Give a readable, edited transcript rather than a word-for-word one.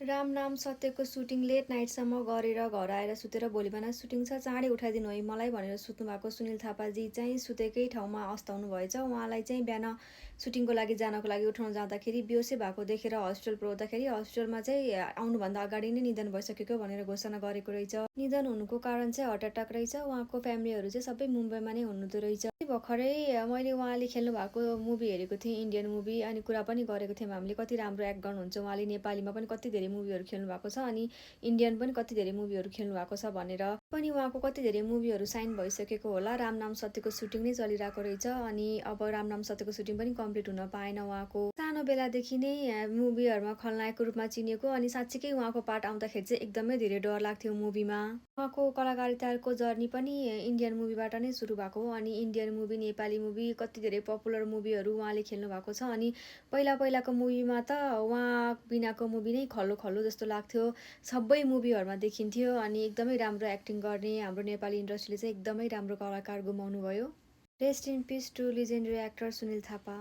राम नाम सत्यको shooting late नाइटसम्म गरेर घर आएर सुतेर भोलि बिहान सुटिङ छ चाँडै उठाइदिनु है मलाई भनेर सुत्नु भएको सुनिल थापाजी चाहिँ सुतेकै ठाउँमा अस्ताउनु भएछ। उहाँलाई चाहिँ बिहान सुटिङको लागि जानको लागि उठाउन जाँदाखेरि बेहोसै भएको देखेर हस्पिटल पुर्याउँदाखेरि हस्पिटलमा चाहिँ आउनुभन्दा अगाडि नै निधन भइसकेको भनेर घोषणा गरेको रहेछ। निधन हुनुको कारण चाहिँ हार्ट एट्याक रहेछ। उहाँको फ्यामिलीहरू चाहिँ सबै मुम्बईमा नै हुनुहुँदो रहेछ। भर्खरै मैले उहाँले खेल्नु भएको मुभी हेरेको थिएँ, इन्डियन मुभी, अनि कुरा पनि गरेको थियौँ हामीले कति राम्रो एक्ट गर्नुहुन्छ उहाँले। नेपालीमा पनि कति धेरै मुभीहरू खेल्नु भएको छ अनि इन्डियन पनि कति धेरै मुभीहरू खेल्नु भएको छ भनेर पनि उहाँको कति धेरै मुभीहरू साइन भइसकेको होला। राम नाम सत्यको सुटिङ नै चलिरहेको रहेछ अनि अब राम नाम सत्यको सुटिङ पनि कम्प्लिट हुन पाएन। उहाँको सानो बेलादेखि नै मुभीहरूमा खलनायकको रूपमा चिनेको अनि साँच्चीकै उहाँको पार्ट आउँदाखेरि चाहिँ एकदमै धेरै डर लाग्थ्यो मुभीमा। उहाँको कलाकारिताको जर्नी पनि इन्डियन मुभीबाट नै सुरु भएको हो अनि इन्डियन मुभी, नेपाली मुभी, कति धेरै पपुलर मुभीहरू उहाँले खेल्नु भएको छ। अनि पहिलाको मुभीमा त उहाँ बिनाको मुभी नै खल्लो खल्लो जस्तो लाग्थ्यो, सबै मुभीहरूमा देखिन्थ्यो। अनि एकदमै राम्रो एक्टिङ गर्ने हाम्रो नेपाली इन्डस्ट्रीले चाहिँ एकदमै राम्रो कलाकार गुमाउनु भयो। Rest in peace to legendary actor Sunil Thapa.